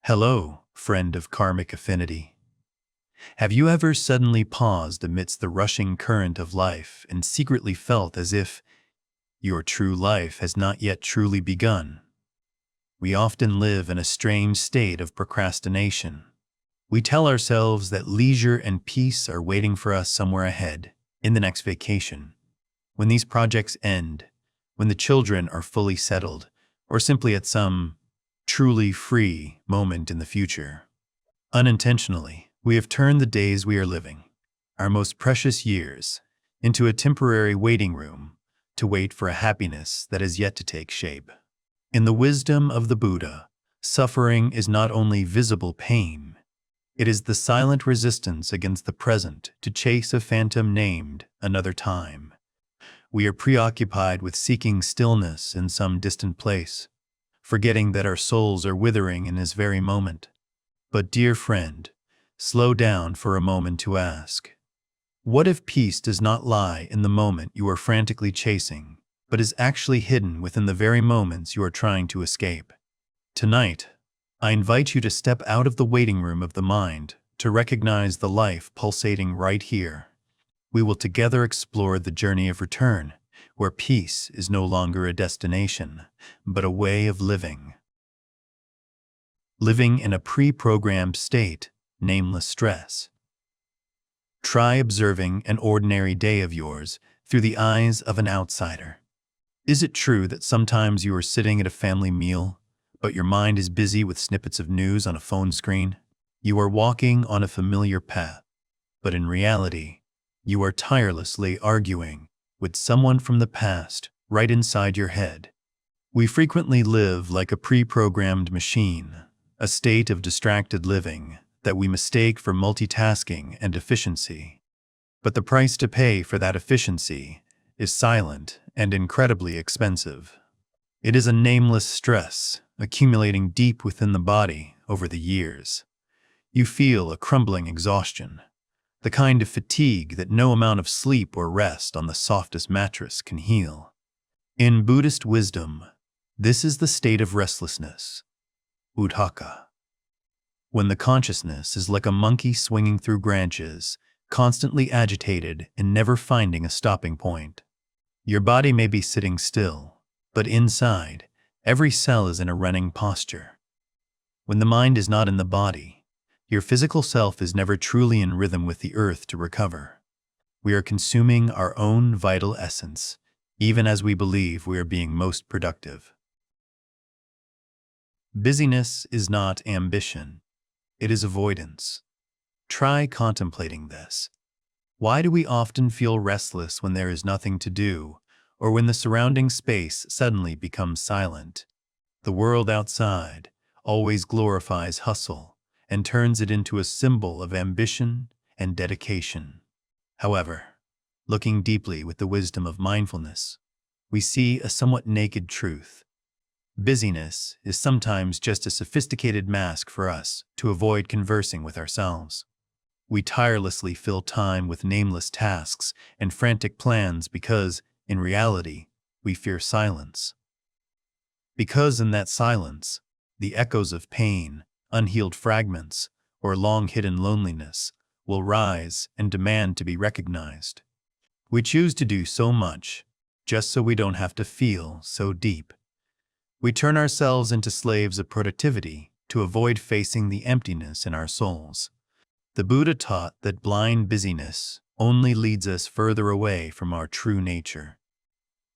Hello, friend of karmic affinity. Have you ever suddenly paused amidst the rushing current of life and secretly felt as if your true life has not yet truly begun? We often live in a strange state of procrastination. We tell ourselves that leisure and peace are waiting for us somewhere ahead, in the next vacation, when these projects end, when the children are fully settled, or simply at some truly free moment in the future. Unintentionally, we have turned the days we are living, our most precious years, into a temporary waiting room to wait for a happiness that is yet to take shape. In the wisdom of the Buddha, suffering is not only visible pain, it is the silent resistance against the present to chase a phantom named another time. We are preoccupied with seeking stillness in some distant place, forgetting that our souls are withering in this very moment. But dear friend, slow down for a moment to ask, what if peace does not lie in the moment you are frantically chasing, but is actually hidden within the very moments you are trying to escape? Tonight, I invite you to step out of the waiting room of the mind to recognize the life pulsating right here. We will together explore the journey of return, where peace is no longer a destination, but a way of living. Living in a pre-programmed state, nameless stress. Try observing an ordinary day of yours through the eyes of an outsider. Is it true that sometimes you are sitting at a family meal, but your mind is busy with snippets of news on a phone screen? You are walking on a familiar path, but in reality, you are tirelessly arguing with someone from the past right inside your head. We frequently live like a pre-programmed machine, a state of distracted living that we mistake for multitasking and efficiency. But the price to pay for that efficiency is silent and incredibly expensive. It is a nameless stress accumulating deep within the body over the years. You feel a crumbling exhaustion, the kind of fatigue that no amount of sleep or rest on the softest mattress can heal. In Buddhist wisdom, this is the state of restlessness, udhaka, when the consciousness is like a monkey swinging through branches, constantly agitated and never finding a stopping point. Your body may be sitting still, but inside, every cell is in a running posture. When the mind is not in the body, your physical self is never truly in rhythm with the earth to recover. We are consuming our own vital essence, even as we believe we are being most productive. Busyness is not ambition. It is avoidance. Try contemplating this. Why do we often feel restless when there is nothing to do, or when the surrounding space suddenly becomes silent? The world outside always glorifies hustle and turns it into a symbol of ambition and dedication. However, looking deeply with the wisdom of mindfulness, we see a somewhat naked truth. Busyness is sometimes just a sophisticated mask for us to avoid conversing with ourselves. We tirelessly fill time with nameless tasks and frantic plans because, in reality, we fear silence. Because in that silence, the echoes of pain, unhealed fragments, or long-hidden loneliness will rise and demand to be recognized. We choose to do so much just so we don't have to feel so deep. We turn ourselves into slaves of productivity to avoid facing the emptiness in our souls. The Buddha taught that blind busyness only leads us further away from our true nature.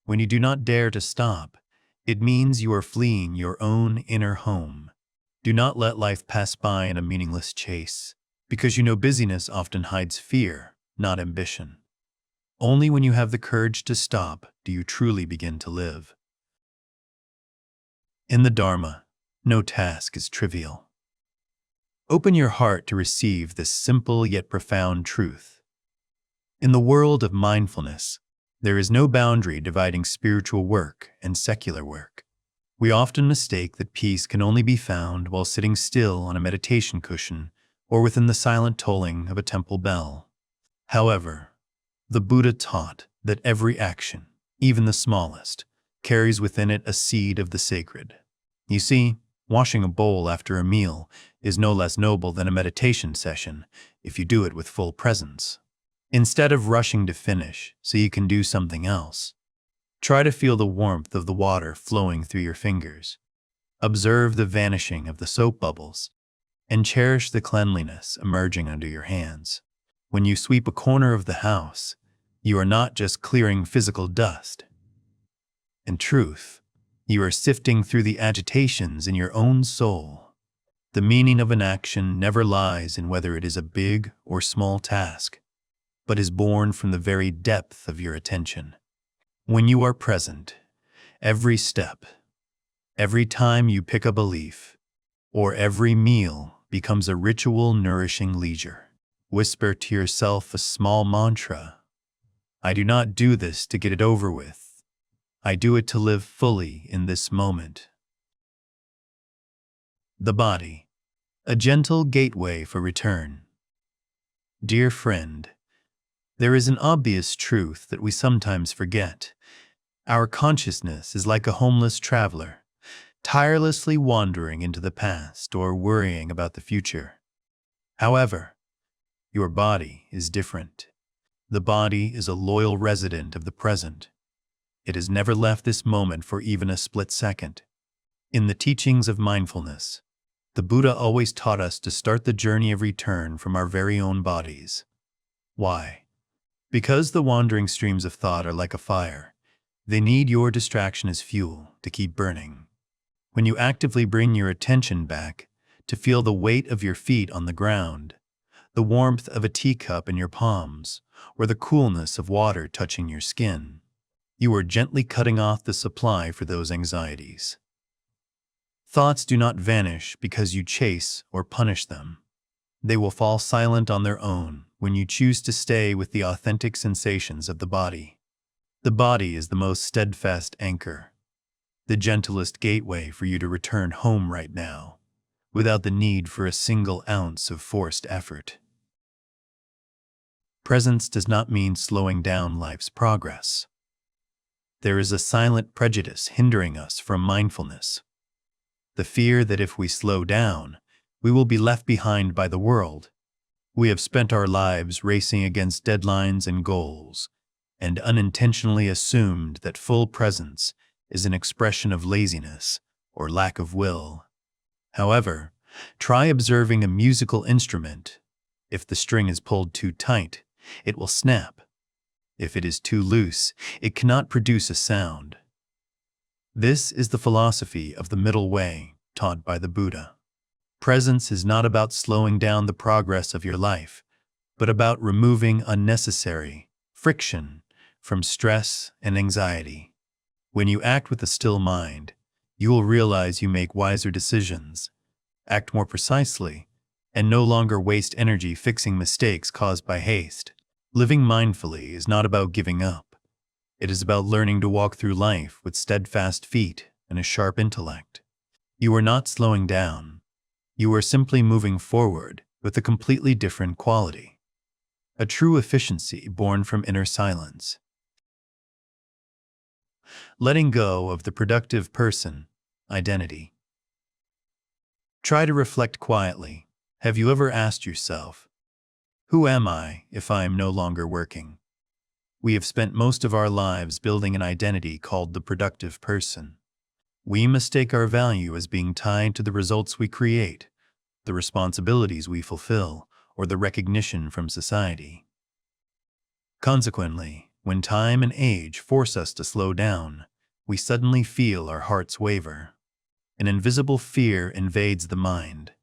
When you do not dare to stop, it means you are fleeing your own inner home. Do not let life pass by in a meaningless chase, because you know busyness often hides fear, not ambition. Only when you have the courage to stop do you truly begin to live. In the Dharma, no task is trivial. Open your heart to receive this simple yet profound truth. In the world of mindfulness, there is no boundary dividing spiritual work and secular work. We often mistake that peace can only be found while sitting still on a meditation cushion or within the silent tolling of a temple bell. However, the Buddha taught that every action, even the smallest, carries within it a seed of the sacred. You see, Washing a bowl after a meal is no less noble than a meditation session if you do it with full presence. Instead of rushing to finish so you can do something else, try to feel the warmth of the water flowing through your fingers. Observe the vanishing of the soap bubbles and cherish the cleanliness emerging under your hands. When you sweep a corner of the house, you are not just clearing physical dust. In truth, you are sifting through the agitations in your own soul. The meaning of an action never lies in whether it is a big or small task, but is born from the very depth of your attention. When you are present, every step, every time you pick up a leaf, or every meal becomes a ritual nourishing leisure. Whisper to yourself a small mantra. I do not do this to get it over with. I do it to live fully in this moment. The body, a gentle gateway for return. Dear friend, there is an obvious truth that we sometimes forget. Our consciousness is like a homeless traveler, tirelessly wandering into the past or worrying about the future. However, your body is different. The body is a loyal resident of the present. It has never left this moment for even a split second. In the teachings of mindfulness, the Buddha always taught us to start the journey of return from our very own bodies. Why? Because the wandering streams of thought are like a fire. They need your distraction as fuel to keep burning. When you actively bring your attention back to feel the weight of your feet on the ground, the warmth of a teacup in your palms, or the coolness of water touching your skin, you are gently cutting off the supply for those anxieties. Thoughts do not vanish because you chase or punish them. They will fall silent on their own when you choose to stay with the authentic sensations of the body. The body is the most steadfast anchor, the gentlest gateway for you to return home right now, without the need for a single ounce of forced effort. Presence does not mean slowing down life's progress. There is a silent prejudice hindering us from mindfulness. The fear that if we slow down, we will be left behind by the world. We have spent our lives racing against deadlines and goals, and unintentionally assumed that full presence is an expression of laziness or lack of will. However, try observing a musical instrument. If the string is pulled too tight, it will snap. If it is too loose, it cannot produce a sound. This is the philosophy of the middle way taught by the Buddha. Presence is not about slowing down the progress of your life, but about removing unnecessary friction from stress and anxiety. When you act with a still mind, you will realize you make wiser decisions, act more precisely, and no longer waste energy fixing mistakes caused by haste. Living mindfully is not about giving up. It is about learning to walk through life with steadfast feet and a sharp intellect. You are not slowing down. You are simply moving forward with a completely different quality. A true efficiency born from inner silence. Letting go of the productive person identity. Try to reflect quietly. Have you ever asked yourself, who am I if I am no longer working? We have spent most of our lives building an identity called the productive person. We mistake our value as being tied to the results we create, the responsibilities we fulfill, or the recognition from society. Consequently, when time and age force us to slow down, we suddenly feel our hearts waver. An invisible fear invades the mind,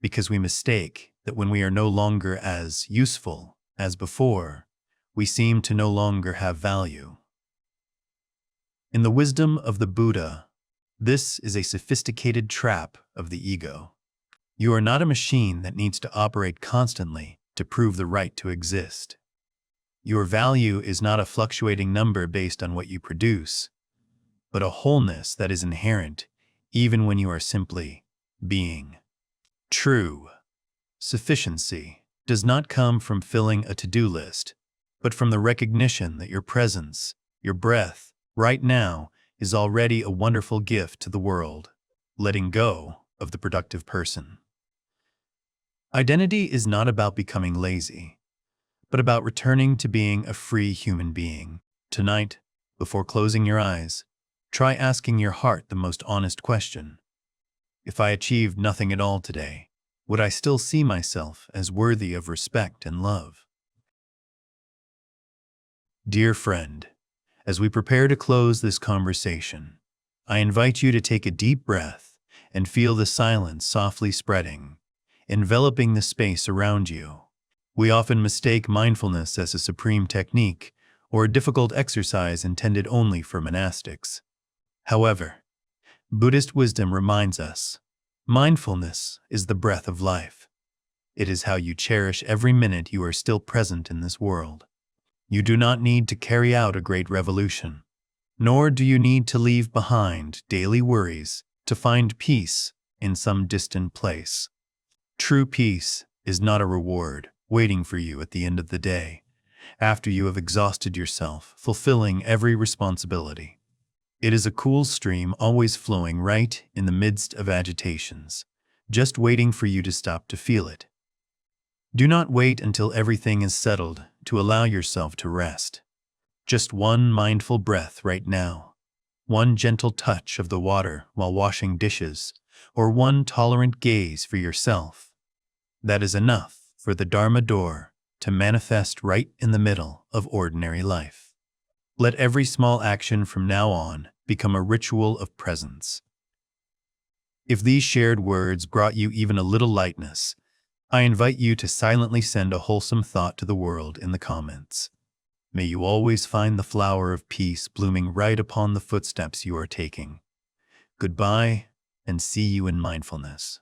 because we mistake that when we are no longer as useful as before, we seem to no longer have value. In the wisdom of the Buddha, this is a sophisticated trap of the ego. You are not a machine that needs to operate constantly to prove the right to exist. Your value is not a fluctuating number based on what you produce, but a wholeness that is inherent even when you are simply being. True sufficiency does not come from filling a to-do list, but from the recognition that your presence, your breath, right now, is already a wonderful gift to the world. Letting go of the productive person. Identity is not about becoming lazy, but about returning to being a free human being. Tonight, before closing your eyes, try asking your heart the most honest question. If I achieved nothing at all today, would I still see myself as worthy of respect and love? Dear friend, as we prepare to close this conversation, I invite you to take a deep breath and feel the silence softly spreading, enveloping the space around you. We often mistake mindfulness as a supreme technique or a difficult exercise intended only for monastics. However, Buddhist wisdom reminds us, mindfulness is the breath of life. It is how you cherish every minute you are still present in this world. You do not need to carry out a great revolution, nor do you need to leave behind daily worries to find peace in some distant place. True peace is not a reward waiting for you at the end of the day, after you have exhausted yourself fulfilling every responsibility. It is a cool stream always flowing right in the midst of agitations, just waiting for you to stop to feel it. Do not wait until everything is settled to allow yourself to rest. Just one mindful breath right now, one gentle touch of the water while washing dishes, or one tolerant gaze for yourself. That is enough for the Dharma door to manifest right in the middle of ordinary life. Let every small action from now on become a ritual of presence. If these shared words brought you even a little lightness, I invite you to silently send a wholesome thought to the world in the comments. May you always find the flower of peace blooming right upon the footsteps you are taking. Goodbye, and see you in mindfulness.